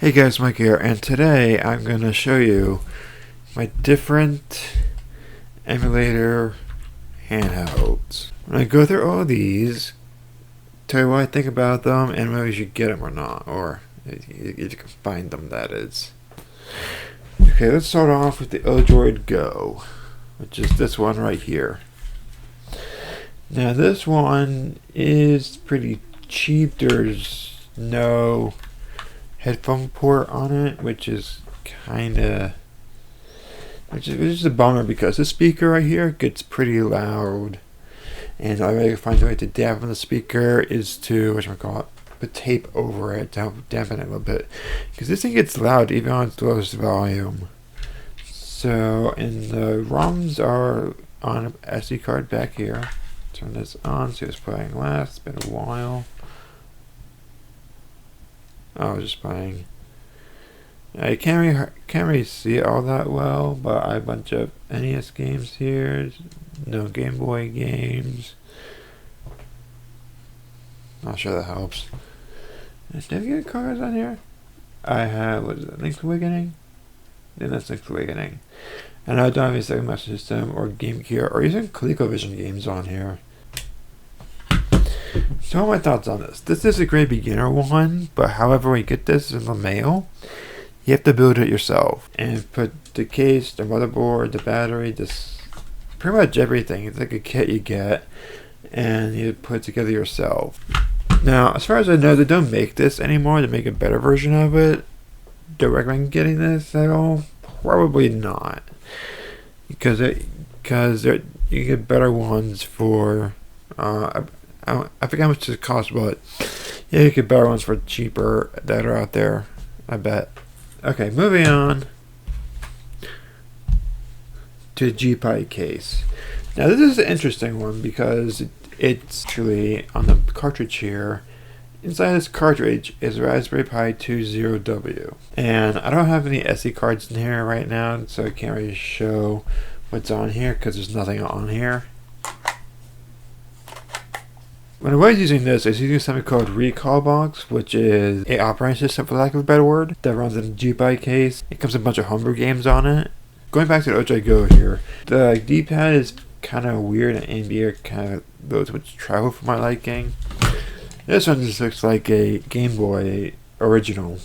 Hey guys, Mike here, and today I'm going to show you my different emulator handhelds. When I go through all these, tell you what I think about them and whether you should get them or not, or if you can find them, that is. Okay, let's start off with the Odroid Go, which is this one right here. Now this one is pretty cheap. There's no headphone port on it, which is which is a bummer because this speaker right here gets pretty loud, and the only way I can find a way to dampen the speaker is to put tape over it to help dampen it a little bit, because this thing gets loud even on its lowest volume. So, and the ROMs are on an SD card back here. Turn this on, see what's playing last. It's been a while. I was just playing. I can't really see it all that well, but I have a bunch of NES games here. No Game Boy games. Not sure that helps. Did I get cards on here? I have, what is it, Link's Awakening? Then that's Link's Awakening. And I don't have a Sega Master System or Game Gear or even ColecoVision games on here. So what are my thoughts on this? This is a great beginner one, but however when you get this in the mail, you have to build it yourself and put the case, the motherboard, the battery, just pretty much everything. It's like a kit you get and you put it together yourself. Now, as far as I know, they don't make this anymore. They make a better version of it. Do I recommend getting this at all? Probably not, because you get better ones for I forget how much it costs, but yeah, you get better ones for cheaper that are out there, I bet. Okay, moving on to the G-Pi case. Now this is an interesting one because it's actually on the cartridge here. Inside this cartridge is Raspberry Pi 20W, and I don't have any SD cards in here right now, so I can't really show what's on here because there's nothing on here. When I was using this, I was using something called Recalbox, which is an operating system, for lack of a better word, that runs in a G-Pi case. It comes with a bunch of homebrew games on it. Going back to the Odroid Go here, the D-pad is kind of weird and ambient, kind of those which travel for my liking. This one just looks like a Game Boy original.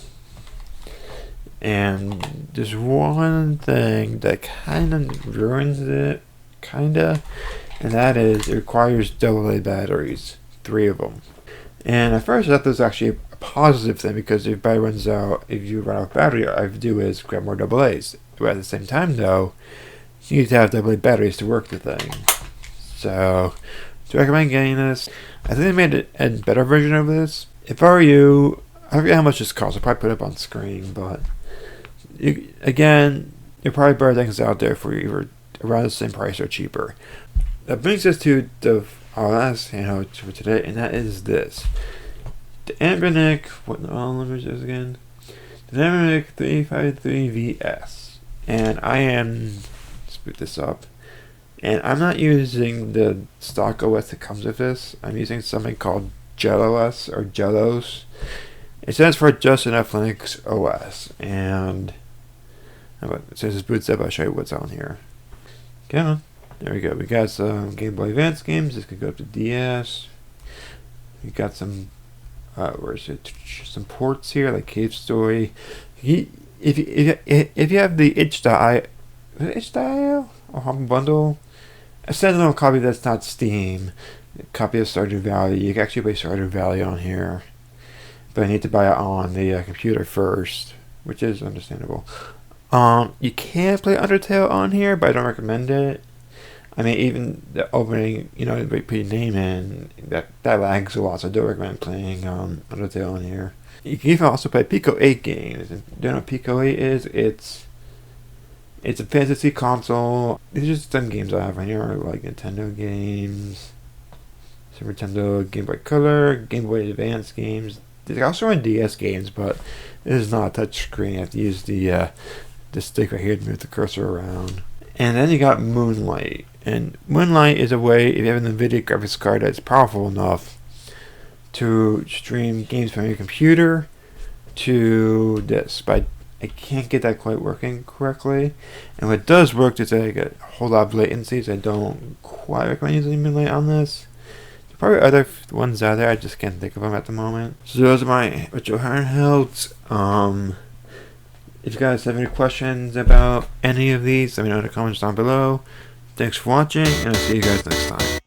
And there's one thing that kind of ruins it, and that is it requires AA batteries. 3 of them. And at first I thought this was actually a positive thing, because if battery runs out, if you run out of battery, all I have to do is grab more AA's. But at the same time though, you need to have AA batteries to work the thing. So, do I recommend getting this? I think they made a better version of this. If I were you, I forget how much this costs, I'll probably put it up on screen, but again, there are probably better things out there for either around the same price or cheaper. That brings us to our last handheld for today, and that is this. The Anbernic, what number is this again? The Anbernic 353VS. And let's boot this up. And I'm not using the stock OS that comes with this. I'm using something called JellOS or Jellos. It stands for Just Enough Linux OS. And since this boots up, I'll show you what's on here. Come on. There we go. We got some Game Boy Advance games. This could go up to DS. We got some, some ports here, like Cave Story. If you have the itch.io or Humble Bundle, a standalone copy that's not Steam, a copy of Stardew Valley. You can actually play Stardew Valley on here, but I need to buy it on the computer first, which is understandable. You can play Undertale on here, but I don't recommend it. I mean, even the opening, they put your name in, that lags a lot, so I don't recommend playing Undertale on here. You can even also play Pico 8 games. Do you know what Pico 8 is? It's a fantasy console. These are just some games I have on here, like Nintendo games, Super Nintendo, Game Boy Color, Game Boy Advance games. They also run DS games, but this is not a touch screen. You have to use the stick right here to move the cursor around. And then you got Moonlight. And Moonlight is a way, if you have an NVIDIA graphics card that's powerful enough to stream games from your computer to this, but I can't get that quite working correctly. And what does work is that I get a whole lot of latency, so I don't quite recommend using Moonlight on this. There are probably other ones out there, I just can't think of them at the moment. So those are my virtual handhelds. If you guys have any questions about any of these, let me know in the comments down below. Thanks for watching, and I'll see you guys next time.